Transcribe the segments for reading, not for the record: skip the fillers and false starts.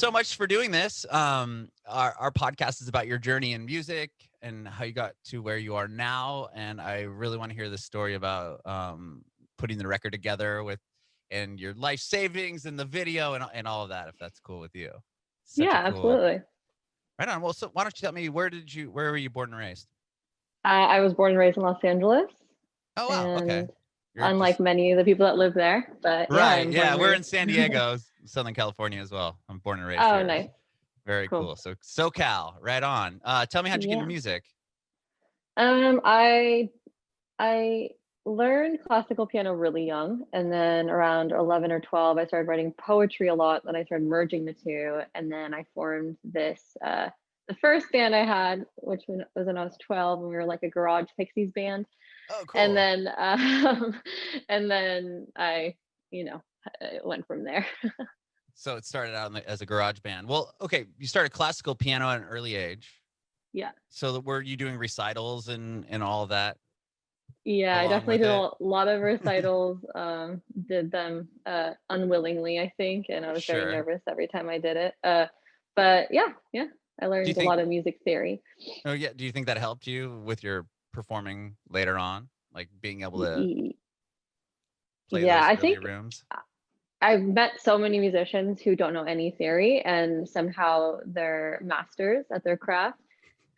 so much for doing this. Our podcast is about your journey in music and how you got to where you are now. And I really want to hear the story about putting the record together and your life savings and the video and all of that, if that's cool with you. Such Yeah, a cool. absolutely. Right on. Well, so why don't you tell me where were you born and raised? I was born and raised in Los Angeles, Oh wow, okay. and You're unlike just many of the people that live there, but yeah, right. I'm born Yeah, and we're in raised. San Diego, Southern California as well. I'm born and raised Oh, here. nice, Very cool. cool. So SoCal, right on. Tell me how'd you get into Yeah. music? I learned classical piano really young, and then around 11 or 12, I started writing poetry a lot. Then I started merging the two, and then I formed this. The first band I had, which was when I was 12, and we were like a garage Pixies band, Oh, and cool. then and then I went from there. So it started out as a garage band. Well, okay, you started classical piano at an early age. Yeah. So were you doing recitals and all of that Yeah, I along definitely with did it? a lot of recitals, did them unwillingly, I think, and I was very Sure. nervous every time I did it. But yeah, I Do you learned a think? lot of music theory. Oh yeah. Do you think that helped you with your performing later on, like being able Y- to y- play Yeah, those I early think rooms? I've met so many musicians who don't know any theory and somehow they're masters at their craft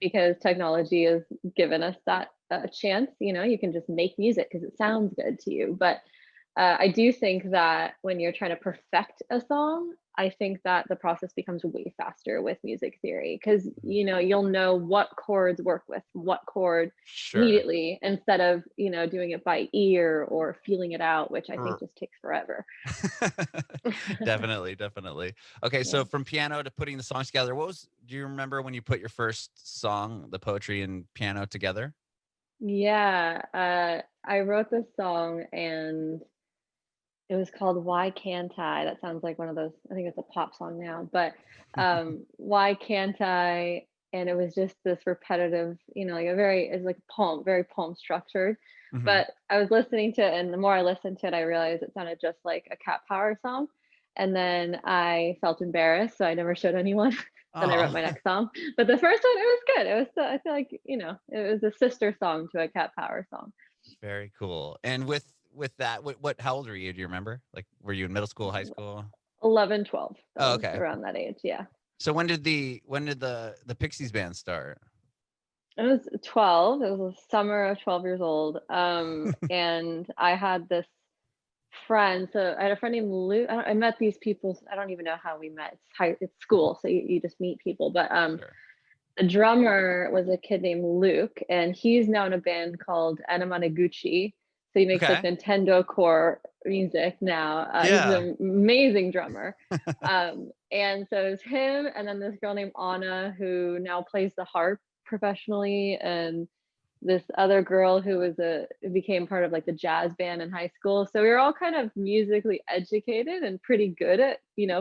because technology has given us that chance. You can just make music because it sounds good to you. But I do think that when you're trying to perfect a song, I think that the process becomes way faster with music theory because you'll know what chords work with what chord Sure. immediately instead of doing it by ear or feeling it out, which I think just takes forever. Definitely, definitely. Okay, Yeah. so from piano to putting the songs together, do you remember when you put your first song, the poetry and piano together? Yeah, I wrote this song and it was called "Why Can't I?" That sounds like one of those. I think it's a pop song now, but "Why Can't I?" And it was just this repetitive, like it's like a poem, very poem structured. Hmm. But I was listening to it, and the more I listened to it, I realized it sounded just like a Cat Power song. And then I felt embarrassed, so I never showed anyone. Then I wrote Oh, my next song. But the first one, it was good. It was, I feel like, it was a sister song to a Cat Power song. very cool. And with that, how old were you? Do you remember? Like, were you in middle school, high school? 11, 12. That Oh, was okay. around that age. Yeah. So when did the Pixies band start? I was 12. It was the summer of 12 years old. And I had this friend. So I had a friend named Luke. I met these people. I don't even know how we met. It's school. So you just meet people. But Sure. the drummer was a kid named Luke, and he's now in a band called Anamanaguchi. So he makes like Okay. Nintendo core music now. He's Yeah. an amazing drummer. And so it was him, and then this girl named Anna who now plays the harp professionally, and this other girl who became part of like the jazz band in high school. So we were all kind of musically educated and pretty good at,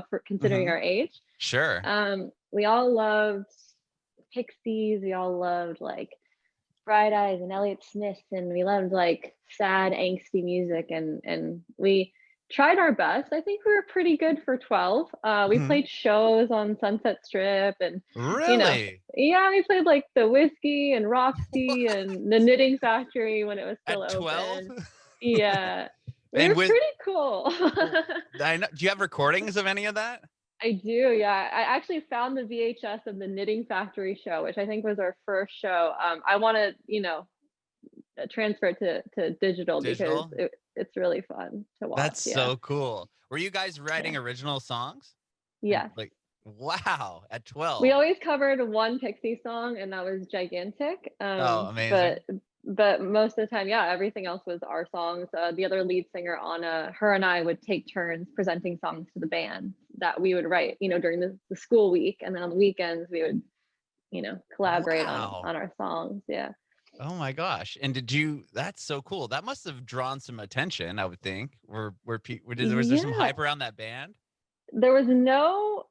for considering Hmm. our age. Sure. We all loved Pixies. We all loved like Bright Eyes and Elliott Smith, and we loved like sad, angsty music, and we tried our best. I think we were pretty good for 12. We Hmm. played shows on Sunset Strip, and you know, Really? yeah, we played like the Whiskey and Roxy and the Knitting Factory when it was still At 12? open. Yeah, we And were with pretty cool. I know, do you have recordings of any of that? I do, yeah. I actually found the VHS of the Knitting Factory show, which I think was our first show. I want to, transfer it to digital because Digital? it's really fun to watch. That's Yeah. so cool. Were you guys Yeah. writing original songs? And Yes. like, wow, at We 12. always covered one Pixie song, and that was Gigantic. Oh, But amazing. most of the time, yeah, everything else was our songs. The other lead singer, Anna, her and I would take turns presenting songs to the band that we would write, during the school week, and then on the weekends we would, collaborate on Wow. our songs. Yeah. Oh my gosh. And that's so cool. That must have drawn some attention, I would think. Was there some Yeah. hype around that band? There was no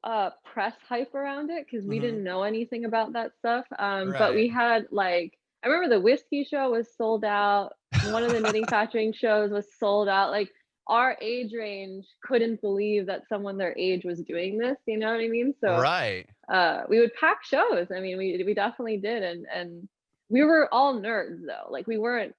press hype around it because we Hmm. didn't know anything about that stuff. But Right. we had like I remember the whiskey show was sold out. One of the knitting factoring shows was sold out. Like our age range couldn't believe that someone their age was doing this, you know what I mean? So Right. we would pack shows. I mean, we definitely did, and we were all nerds though. Like we weren't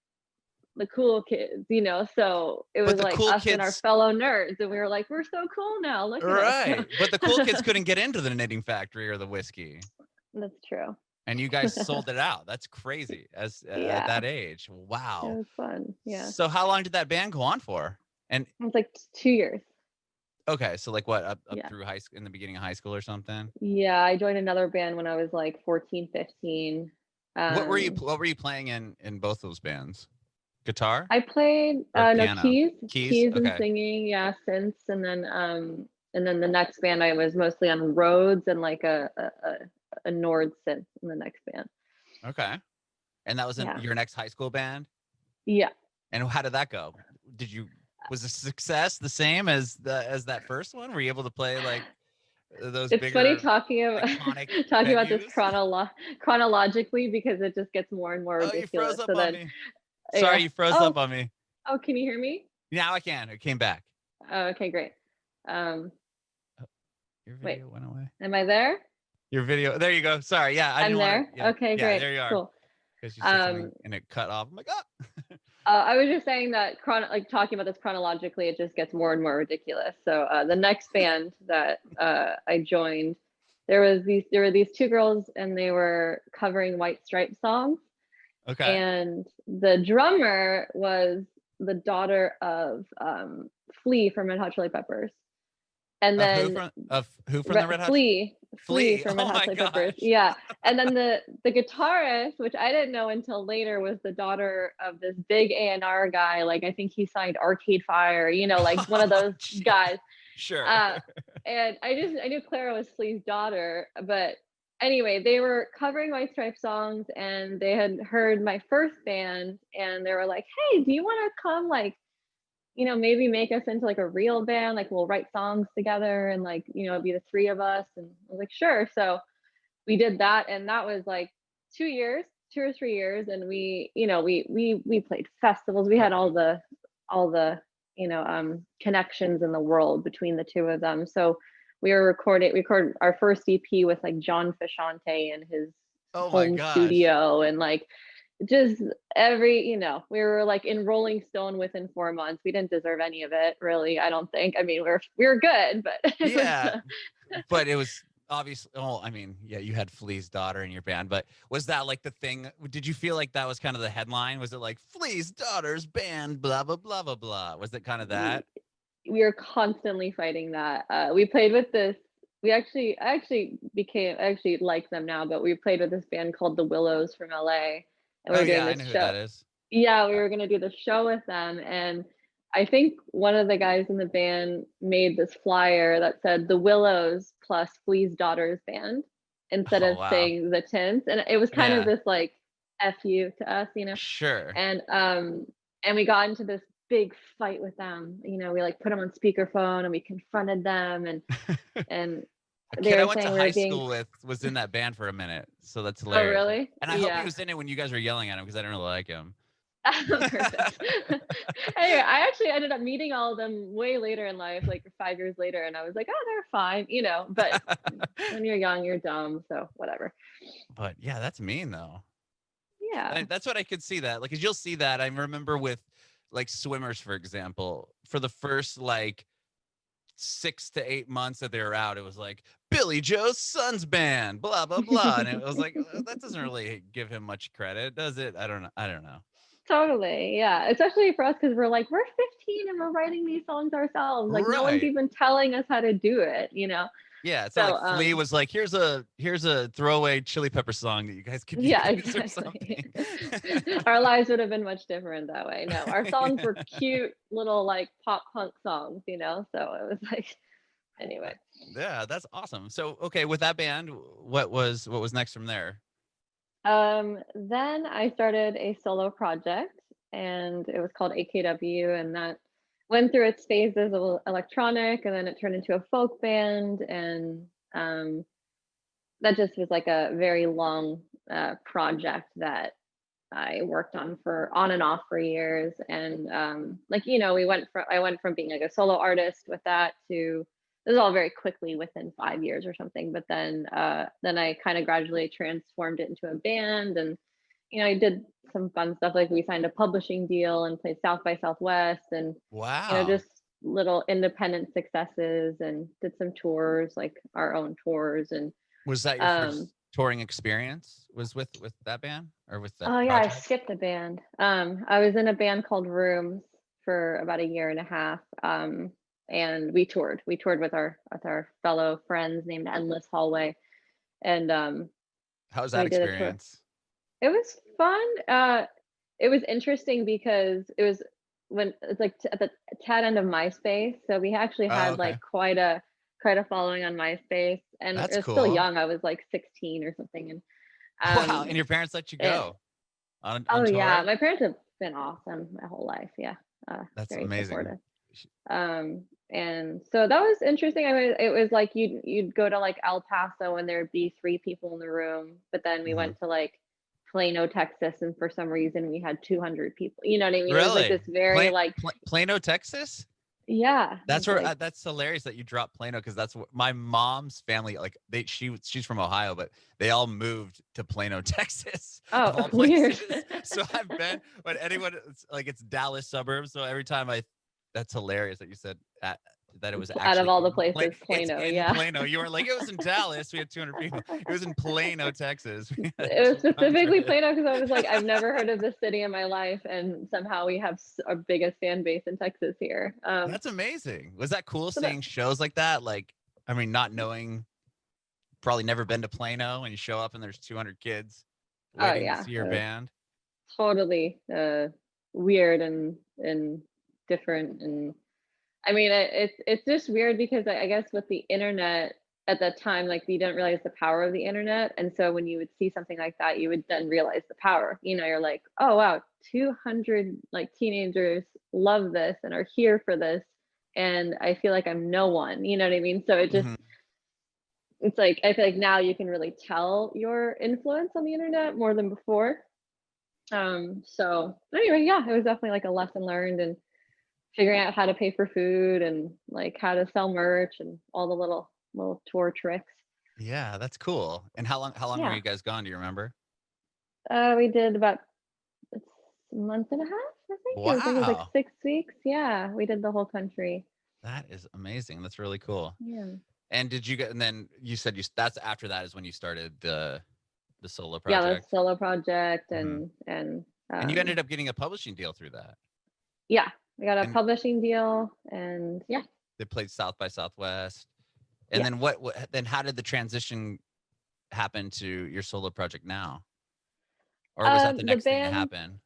the cool kids, you know. So it But was the like cool us and our kids, fellow nerds, and we were like, we're so cool now. Look at us. So right. But the cool kids couldn't get into the knitting factory or the whiskey. that's true. And you guys sold it out. That's crazy as at Yeah, that age. it Wow. was fun. Yeah, So how long did that band go on for? And it was like 2 years. okay, so like what, up Yeah. through high school, in the beginning of high school or something? Yeah, I joined another band when I was like 14, 15. What were you playing in both those bands? Guitar I played or no piano? keys, Keys? keys and Okay. singing, yeah, synths, and then the next band I was mostly on Rhodes and like a Nord synth in the next band. Okay. And that was in Yeah. your next high school band? Yeah. And how did that go? Did you Was the success the same as that first one? Were you able to play like those It's funny bigger talking about iconic talking about this venues? chronologically because it just gets more and more Oh, you froze ridiculous. up So on then, me. yeah. Sorry, you froze Oh, up on me. oh, can you hear me? Now I can. It came back. Oh, okay, great. Um, Oh, your wait, video went away. am I there? Your video. There you go. Sorry. Yeah, I I'm didn't want to. there. Yeah. Okay, Yeah, great, there you are. cool. Because you said something Um, and it cut off. I'm like, oh. I was just saying that like talking about this chronologically, it just gets more and more ridiculous. So the next band that I joined, there were these two girls, and they were covering White Stripes songs, Okay. and the drummer was the daughter of Flea from Red Hot Chili Peppers, and then Of who from the Red Hot? Flea Flea. from Red Oh Hot my Chili Peppers. gosh. Yeah. And then the guitarist, which I didn't know until later, was the daughter of this big A&R guy. Like I think he signed Arcade Fire, you know, like one of Oh, those gee. guys. Sure. Uh, and I knew Clara was Flea's daughter, but anyway, they were covering White Stripes songs, and they had heard my first band, and they were like, "Hey, do you want to come like maybe make us into like a real band, like we'll write songs together and like, it'd be the three of us." And I was like, sure. So we did that, and that was like 2 years, 2 or 3 years, and we played festivals. We had all the connections in the world between the two of them. So we recorded our first EP with like John Frusciante in his Oh my home gosh. studio, and like just we were like in Rolling Stone within 4 months. We didn't deserve any of it, really. I don't think. I mean, we were good, but it was Yeah, but it was obviously. Oh, I mean, yeah, you had Flea's daughter in your band, but was that like the thing? Did you feel like that was kind of the headline? Was it like Flea's daughter's band, blah blah blah blah blah? Was it kind of that? we were constantly fighting that. We played with this. I actually like them now, but we played with this band called the Willows from LA, and we Oh were doing yeah, I this know who show. that is. Yeah, we Uh, were gonna do the show with them, and I think one of the guys in the band made this flyer that said the Willows plus Fleas Daughters band instead Oh of wow. saying the Tints, and it was kind of Yeah, this like fu to us. sure. And we got into this big fight with them. We like put them on speakerphone, and we confronted them, and A they kid I were went to saying we high were being. school with was in that band for a minute, so that's Oh, hilarious. really? And I hope he Yeah. was in it when you guys were yelling at him because I didn't really like him. Perfect. Anyway, I actually ended up meeting all of them way later in life, like 5 years later, and I was like, oh, they're fine. But when you're young, you're dumb, so whatever. But yeah, that's mean though. Yeah. That's what I could see that. Like, 'cause you'll see that. I remember with like swimmers, for example, for the first like 6 to 8 months that they were out, it was like Billy Joe's son's band, blah blah blah, and it was like that doesn't really give him much credit, does it? I don't know. I don't know. Totally. Yeah. Especially for us because we're 15 and we're writing these songs ourselves. Like no one's Right. even telling us how to do it. Yeah, it's not So like Flea was like, here's a throwaway Chili Pepper song that you guys could yeah, use or exactly. something. Our lives would have been much different that way. No, our songs were cute little like pop punk songs. So it was like anyway. Yeah, that's awesome. So, okay, with that band, what was next from there? Then I started a solo project, and it was called AKW, and that went through its phases of electronic, and then it turned into a folk band, and that just was like a very long project that I worked on and off for years. And like, I went from being like a solo artist with that to, this is all very quickly within 5 years or something. But then I kind of gradually transformed it into a band. And I did some fun stuff, like we signed a publishing deal and played South by Southwest, and Wow. just little independent successes, and did some tours, like our own tours. And Was that your um first touring experience? Was with that band or with that oh yeah, I project? skipped a band. I was in a band called Rooms for about a year and a half. And we toured with our fellow friends named Endless Hallway. And How was that we did a tour. experience? It was fun. It was interesting because it was when it's like at the tad end of MySpace, so we actually Oh, had okay. like quite a following on MySpace, and it That's was still cool. young. I was like 16 or something. And Wow. And um your parents let you and go on oh yeah, tour? my parents have been awesome my whole life. Yeah, That's very amazing. supportive. And so that was interesting. I mean, it was like you'd go to like El Paso and there'd be three people in the room, but then we Mhm. went to like Plano, Texas, and for some reason we had 200 people. You know what I mean? It was like Really? this very like, Plano, Texas? yeah, it That's was where like, that's hilarious that you dropped Plano because that's what my mom's family like. She's from Ohio, but they all moved to Plano, Texas, oh, of all weird. places. So I've been, but anyone like it's Dallas suburbs. So every time that's hilarious that you said that it was Out of actually all the in places, It's Plano, in yeah. Plano. You weren't like it was in Dallas. We had 200 people. It was in Plano, Texas. We had It was specifically 200. Plano because I was like, I've never heard of this city in my life, and somehow we have our biggest fan base in Texas here. That's amazing. Was that cool So that, seeing shows like that? Like, I mean, not knowing, probably never been to Plano, and you show up and there's 200 kids oh waiting to yeah, see your band. totally weird and different. And I mean, it's just weird because I guess with the internet at that time, like you didn't realize the power of the internet, and so when you would see something like that, you would then realize the power. You're like, oh wow, 200 like teenagers love this and are here for this, and I feel like I'm no one. You know what I mean? So Mhm. it's like I feel like now you can really tell your influence on the internet more than before. So anyway, yeah, it was definitely like a lesson learned, and figuring out how to pay for food and like how to sell merch and all the little tour tricks. Yeah, that's cool. And how long were Yeah. you guys gone? Do you remember? We did about a month and a half, I think. It was like Wow. 6 weeks. Yeah, we did the whole country. That is amazing. That's really cool. Yeah. And did you get and then you said that's after that is when you started the solo Yeah, the project? solo project. Mhm. And And you ended up getting a publishing deal through that. yeah, we got a And publishing deal, and yeah, they played South by Southwest. And yeah. then what then how did the transition happen to your solo project now? Or was that the The next thing to band happen?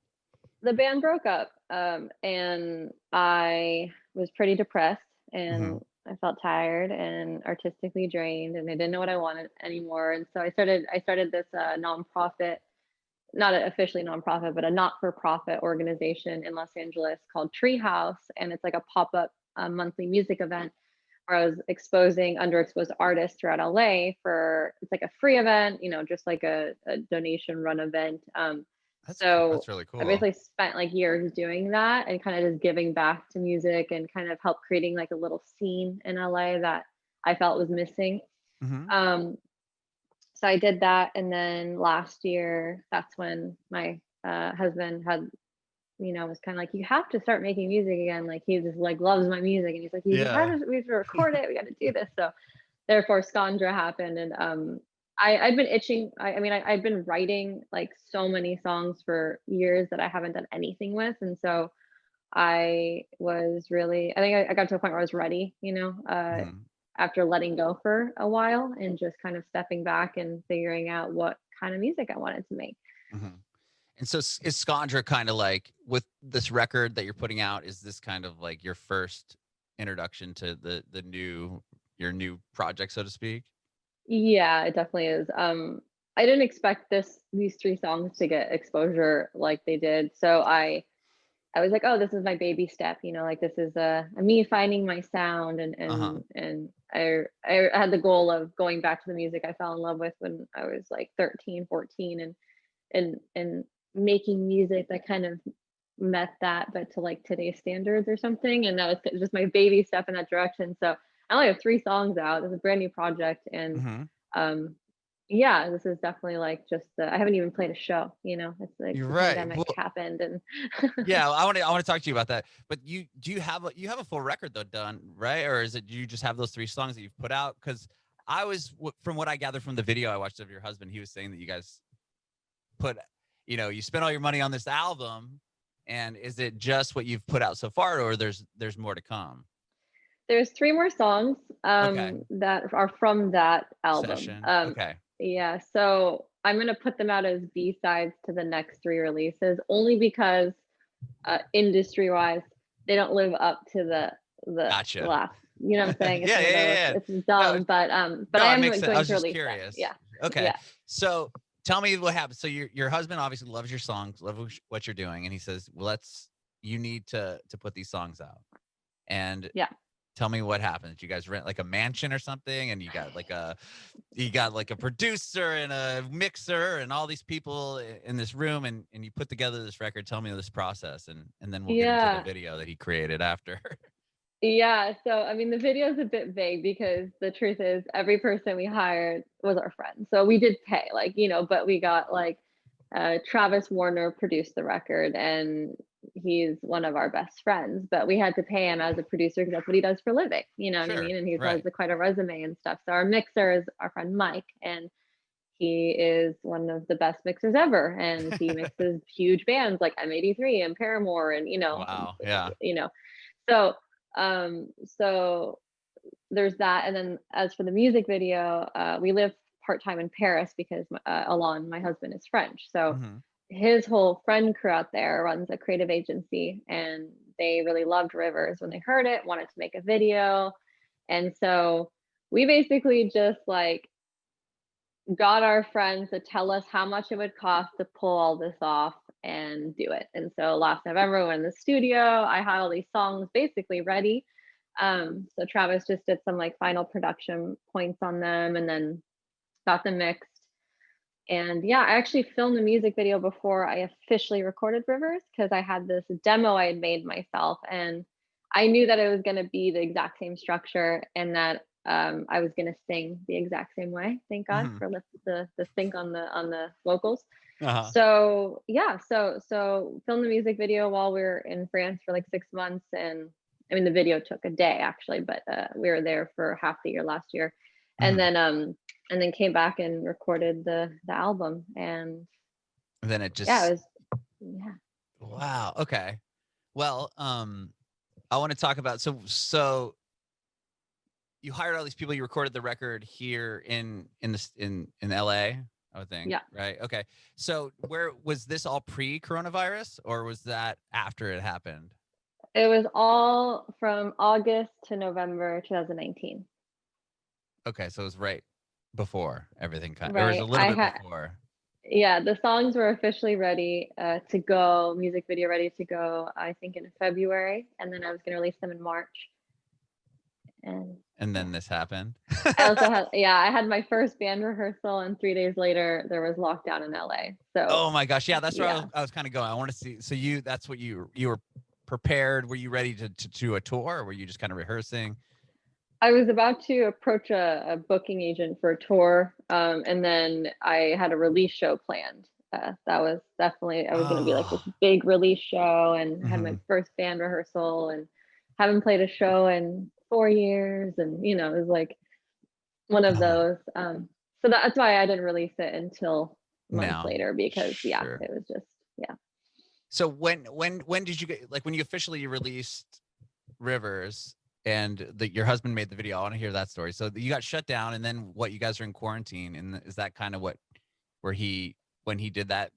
the band broke up, and I was pretty depressed, Mhm. and I felt tired and artistically drained, and I didn't know what I wanted anymore. And so I started this nonprofit, not a officially nonprofit, but a not-for-profit organization in Los Angeles called Treehouse, and it's like a pop-up monthly music event where I was exposing underexposed artists throughout LA. For It's like a free event, just like a donation run event. That's cool. So That's really I cool. basically spent like years doing that and kind of just giving back to music and kind of help creating like a little scene in LA that I felt was missing. Mhm. Um, so I did that, and then last year, that's when my husband was kind of like, you have to start making music again. Like he just like loves my music, and he's like, Yeah. we have to record it. We got to do this. So therefore, Skandra happened, and I'd been itching. I mean, I'd been writing like so many songs for years that I haven't done anything with, and so I think I got to a point where I was ready, Mhm. after letting go for a while and just kind of stepping back and figuring out what kind of music I wanted to make. Mhm. And so is Skandra kind of like with this record that you're putting out, is this kind of like your first introduction to the new your new project, so to speak? Yeah, it definitely is. I didn't expect these three songs to get exposure like they did. So I was like, oh, this is my baby step, like this is me finding my sound. and Uh-huh. and and I had the goal of going back to the music I fell in love with when I was like 13, 14, and making music that kind of met that, but to like today's standards or something. And that was just my baby step in that direction. So I only have 3 songs out. It's a brand new project, and Mm-hmm. um, yeah, this is definitely like just I haven't even played a show. You know, it's like You're the right. pandemic Well, happened, and yeah, I want to talk to you about that. But you have a full record though done, right? Or is it you just have those 3 songs that you've put out? Because from what I gathered from the video I watched of your husband, he was saying that you guys put, you spent all your money on this album, and is it just what you've put out so far, or there's more to come? there's 3 more songs Okay, that are from that album. session. Okay, Yeah, so I'm gonna put them out as B-sides to the next 3 releases, only because industry-wise, they don't live up to the gotcha. last. You know what I'm saying? It's Yeah, one of yeah, those. yeah. It's No, dumb, but no, I it am makes sense. I going was to just release them. curious. Yeah, Okay, yeah, so tell me what happened. So your husband obviously loves your songs, loves what you're doing, and he says, "Well, you need to put these songs out." And yeah. tell me what happened. Did you guys rent like a mansion or something, and you got like a producer and a mixer and all these people in this room, and you put together this record? Tell me this process, and then we'll get into the Yeah. video that he created after. Yeah, so I mean, the video is a bit vague because the truth is every person we hired was our friend. So we did pay, like, but we got like Travis Warner produced the record, and he's one of our best friends, but we had to pay him as a producer because that's what he does for a living. You know what I Sure, mean? And he has right. quite a resume and stuff. So our mixer is our friend Mike, and he is one of the best mixers ever, and he mixes huge bands like M83 and Paramore, and Wow. Yeah. you know. So so there's that, and then as for the music video, we live part-time in Paris because Alon, my husband, is French. So Hmm. his whole friend crew out there runs a creative agency, and they really loved Rivers when they heard it, wanted to make a video. And so we basically just like got our friends to tell us how much it would cost to pull all this off and do it. And so last November, we went in the studio. I had all these songs basically ready. So Travis just did some like final production points on them, and then got them mixed. And yeah, I actually filmed the music video before I officially recorded Rivers because I had this demo I had made myself, and I knew that it was going to be the exact same structure, and that I was going to sing the exact same way. Thank God Hmm. for the sync on the vocals. Uh-huh. So yeah, so filmed the music video while we were in France for like 6 months, and I mean the video took a day actually, but we were there for half the year last year, and Hmm. then came back and recorded the album, and And then it yeah, it just was yeah. wow. Okay. Well, I want to talk about so you hired all these people. You recorded the record here in LA, I would think, Yeah, right? Okay. So where was this all pre-coronavirus, or was that after it happened? it was all from August to November 2019. Okay, so it was right before everything or it was a Right, little bit before. yeah, the songs were officially ready to go, music video ready to go, I think in February, and then I was gonna release them in March. And And yeah, then this happened. I had my first band rehearsal, and 3 days later there was lockdown in LA. So Oh my gosh, yeah, that's where yeah, I was kind of going. I want to see. So that's what you were prepared. Were you ready to do a tour, or were you just kind of rehearsing? I was about to approach a booking agent for a tour, and then I had a release show planned. That was definitely, I was going to be like this Oh. big release show, and I had my Hmm. first band rehearsal, and haven't played a show in 4 years, and it was like one of Oh my. those. So that's why I didn't release it until months No. later, because yeah, Sure. it was just yeah. So when did you get, like, when you officially released Rivers and your husband made the video? I want to hear that story. So you got shut down, and then what? You guys are in quarantine, and is that kind of where when he did that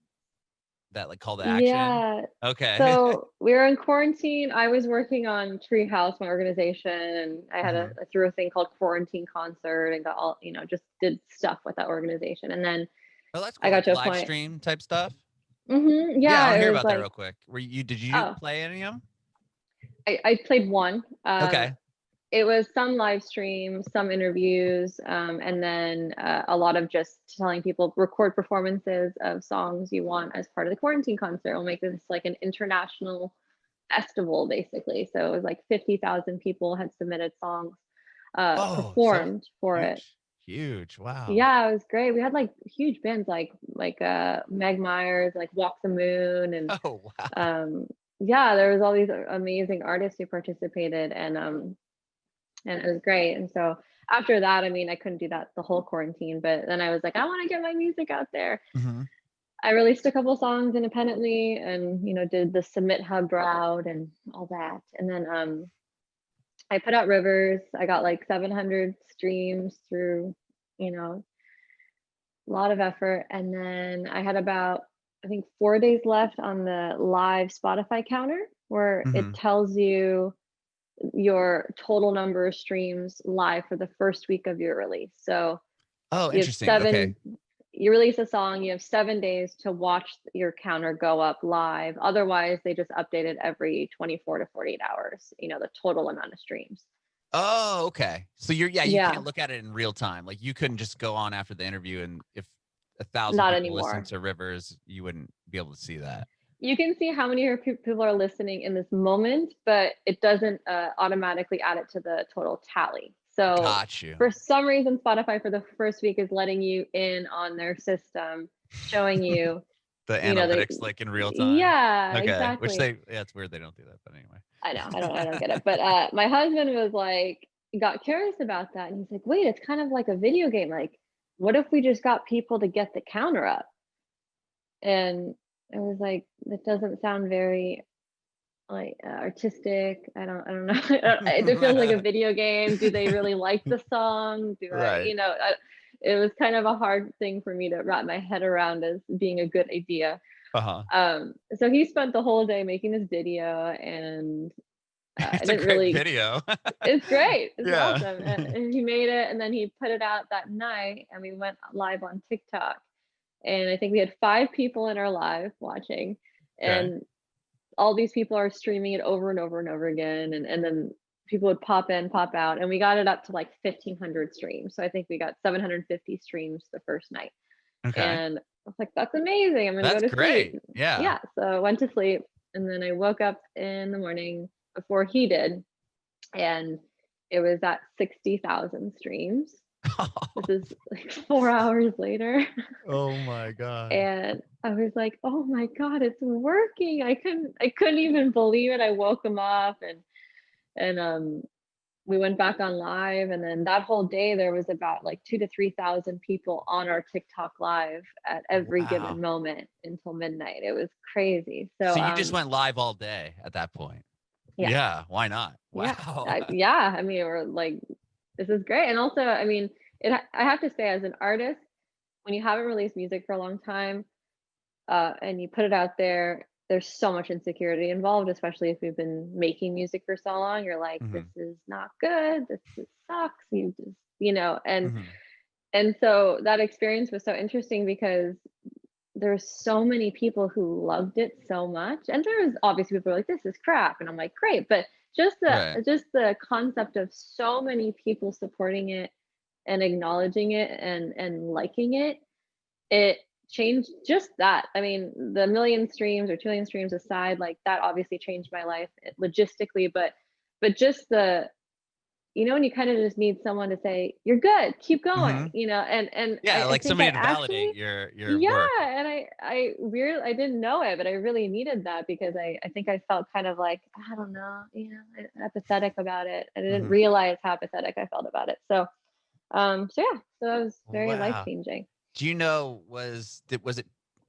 like call to action? Yeah. Okay. So we were in quarantine. I was working on Treehouse, my organization, and Hmm. I threw a thing called Quarantine Concert, and got all, just did stuff with that organization. And then Oh, that's I cool. got Like to a live point. stream type stuff. Yeah, I Yeah, want to hear it was about that like, real quick. Did you oh, play any of them? I played one. Okay. It was some live streams, some interviews, and then a lot of just telling people record performances of songs you want as part of the quarantine concert. We'll make this like an international festival basically. So it was like 50,000 people had submitted songs, Oh, so performed for it. huge, huge. Wow. Yeah, it was great. We had like huge bands like Meg Myers, like Walk the Moon, and Oh, wow. yeah, there was all these amazing artists who participated, and it was great. And so after that, I mean, I couldn't do that the whole quarantine, but then I was like, I want to get my music out there. Hmm. I released a couple songs independently, and did the Submit Hub route and all that. And then I put out Rivers. I got like 700 streams through, a lot of effort. And then I had about, I think, 4 days left on the live Spotify counter, where Hmm. it tells you your total number of streams live for the first week of your release. So Oh, you have interesting. Okay. you release a song, you have 7 days to watch your counter go up live. Otherwise, they just update it every 24 to 48 hours, the total amount of streams. Oh, okay. So you Yeah, can't look at it in real time. Like you couldn't just go on after the interview, and if 1,000 not people listen anymore. to Rivers, you wouldn't be able to see that. You can see how many people are listening in this moment, but it doesn't automatically add it to the total tally. So Got you. for some reason, Spotify for the first week is letting you in on their system, showing you, The the analytics, like in real time. yeah, Okay. Which exactly. it's weird they don't do that, but anyway. I know, I don't get it. But my husband was like, got curious about that, and he's like, wait, it's kind of like a video game. Like, what if we just got people to get the counter up? And I was like, that doesn't sound very like artistic. I don't know. It feels like a video game. Do they really like the song? Do I, Right. it was kind of a hard thing for me to wrap my head around as being a good idea. Uh-huh. So he spent the whole day making this video, and I It's a didn't great really. video. It's great. It's Yeah. awesome. And he made it, and then he put it out that night, and we went live on TikTok. And I think we had 5 people in our live watching, Okay. and all these people are streaming it over and over and over again, and then people would pop in, pop out, and we got it up to like 1,500 streams. So I think we got 750 streams the first night, Okay. and I was like, that's amazing. I'm gonna go That's to sleep. great. Yeah. Yeah, so I went to sleep, and then I woke up in the morning before he did, and it was at 60,000 streams. This is like 4 hours later. Oh my God. And I was like, "Oh my god, it's working." I couldn't even believe it. I woke him up, and we went back on live, and then that whole day there was about like 2 to 3,000 people on our TikTok live at every given Wow. moment until midnight. It was crazy. So So you just went live all day at that point. yeah. Yeah. Why not? Yeah. Wow. Yeah, I mean, we're like, this is great. And also, I mean, I have to say, as an artist, when you haven't released music for a long time, and you put it out there, there's so much insecurity involved, especially if you've been making music for so long. You're like, this Hmm. is not good. This sucks. You just, Hmm. and so that experience was so interesting because there's so many people who loved it so much, and there was obviously people who were like, this is crap, and I'm like, great, but Right. just the concept of so many people supporting it and acknowledging it and liking it, it changed just that. I mean, the million streams or 2 million streams aside, like that obviously changed my life logistically, but just when you kind of just need someone to say, "You're good, keep Hmm. going," and Yeah. I Like think I somebody to actually, validate your yeah, work. and I didn't know it, but I really needed that because I think I felt kind of like, I don't know, apathetic about it. I didn't Hmm. realize how apathetic I felt about it. So yeah, so that was very life Wow. changing. Do you know was it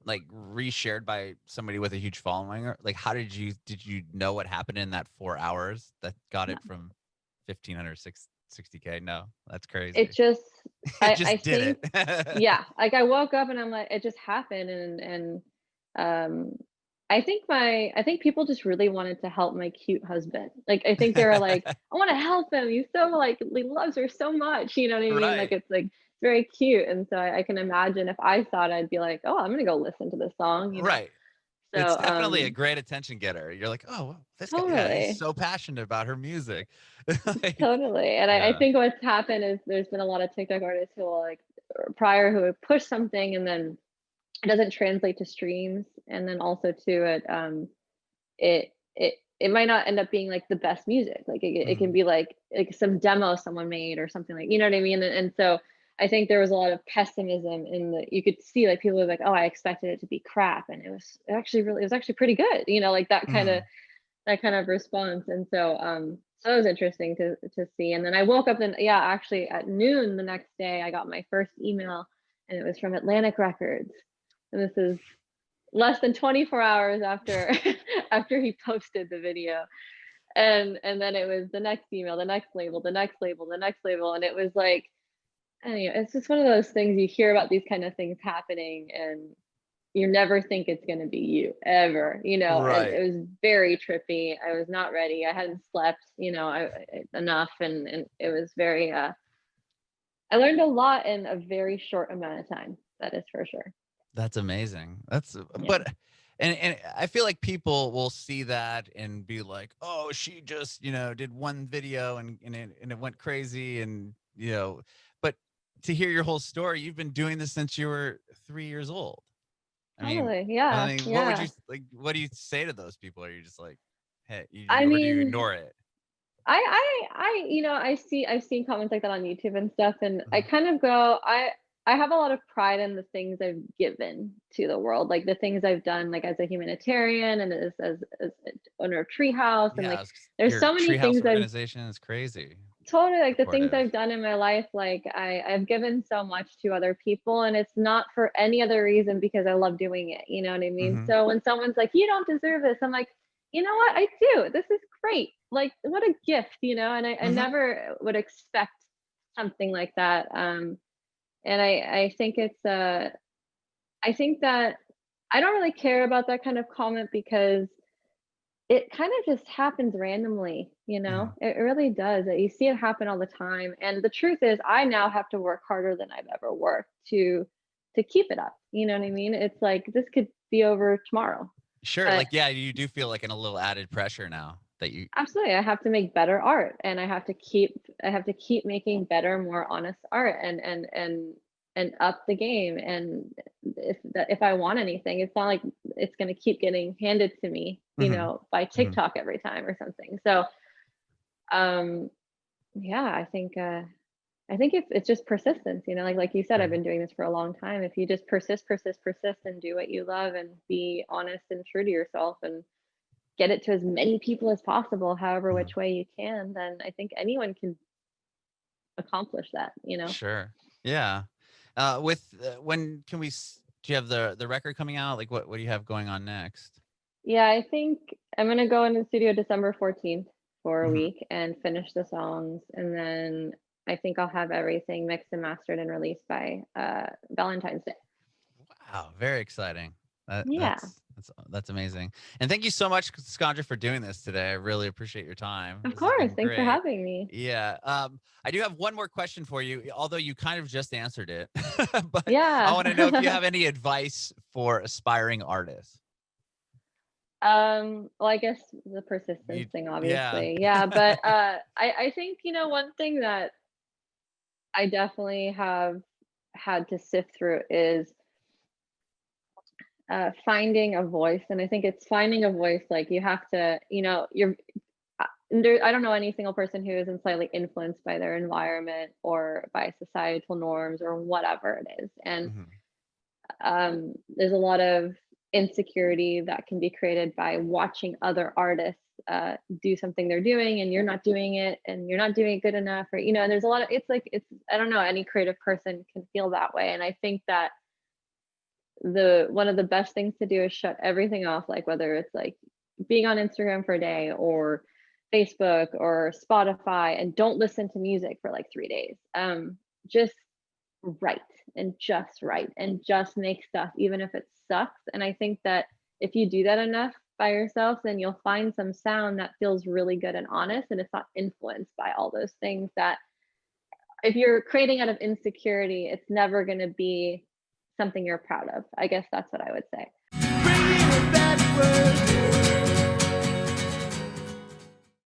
like reshared by somebody with a huge following, or like how did you know what happened in that 4 hours that got it from 1,500 60K? No, that's It crazy. just, It I just did think, it. yeah, like I woke up and I'm like, it just happened, and um I think people just really wanted to help my cute husband. Like I think they were like, I want to help him. He's so like, he loves her so much. You know what I mean? Right. Like it's very cute. And so I can imagine if I saw it, I'd be like, oh, I'm gonna go listen to this song. Right. It's So definitely a great attention getter. You're like, oh, wow, this guy, yeah, he's totally. so passionate about her music. Like, Totally. And I yeah. think what's happened is there's been a lot of TikTok artists who will like prior who would push something and then it doesn't translate to streams. And then also too it might not end up being like the best music. Like it can Mhm. be like some demo someone made or something like, you know what I mean? And so I think there was a lot of pessimism in the you could see like people were like, oh, I expected it to be crap. And it was actually pretty good, like Mhm. that kind of response. And so it was interesting to see. And then I woke up and yeah, actually at noon the next day I got my first email and it was from Atlantic Records. And this is less than 24 hours after after he posted the video. And then it was the next email, the next label, the next label, the next label. And it was like, anyway, it's just one of those things you hear about these kind of things happening and you never think it's going to be you ever, and Right. it was very trippy. I was not ready. I hadn't slept, enough. And it was very, I learned a lot in a very short amount of time. That is for sure. That's amazing. That's Yeah. but and I feel like people will see that and be like, "Oh, she just, did one video and it went crazy and, but to hear your whole story, you've been doing this since you were 3 years old. I mean, Totally. I Yeah. mean, Yeah. what do you say to those people? Are you just like, "Hey," I or do you mean, ignore it? I've seen comments like that on YouTube and stuff, and I Mhm. kind of go, I have a lot of pride in the things I've given to the world, like the things I've done, like as a humanitarian and as owner of Treehouse, and like Yeah, there's your so many treehouse things I've organization is crazy totally like the things supportive. I've done in my life, like I've given so much to other people, and it's not for any other reason because I love doing it. You know what I mean? Mhm. So when someone's like, "You don't deserve this," I'm like, "You know what? I do. This is great. Like, what a gift, And I Mhm. never would expect something like that. And I think I think that I don't really care about that kind of comment because it kind of just happens randomly, Mhm. It really does. You see it happen all the time, and the truth is I now have to work harder than I've ever worked to keep it up, you know what I mean? It's like this could be over tomorrow, Sure, but like, yeah, you do feel like in a little added pressure now that you absolutely, I have to make better art, and I have to keep making better, more honest art and up the game, and if I want anything, it's not like it's gonna keep getting handed to me, Mhm. by Mhm. TikTok every time or something. So, um, yeah, I think it's just persistence, like you said, I've Sure. been doing this for a long time. If you just persist, persist, persist, and do what you love and be honest and true to yourself and get it to as many people as possible, however Mhm. which way you can, then I think anyone can accomplish that. Sure. Yeah. When can we do you have the record coming out? Like, what do you have going on next? Yeah, I think I'm gonna go in the studio December 14th for a Mhm. week and finish the songs, and then I think I'll have everything mixed and mastered and released by Valentine's Day. Wow, very exciting. That Yeah, that's amazing. And thank you so much, Skandra, for doing this today. I really appreciate your time. of This has course. been Thanks for great. having me. Yeah. I do have one more question for you, although you kind of just answered it. But I want to know if you Yeah. have any advice for aspiring artists. Well, I guess the persistence You, thing, yeah. obviously. Yeah, but I think one thing that I definitely have had to sift through is finding a voice, and I think it's finding a voice. Like you have to, I don't know any single person who isn't slightly influenced by their environment or by societal norms or whatever it is, and Mhm. there's a lot of insecurity that can be created by watching other artists do something they're doing and you're not doing it and you're not doing it good enough or and there's a lot of it's I don't know, any creative person can feel that way, and I think that the one of the best things to do is shut everything off, like whether it's like being on Instagram for a day or Facebook or Spotify, and don't listen to music for like 3 days. Just write and just write and just make stuff even if it sucks, and I think that if you do that enough by yourself, then you'll find some sound that feels really good and honest, and it's not influenced by all those things that if you're creating out of insecurity, it's never going to be something you're proud of. I guess that's what I would say. Bringing it back words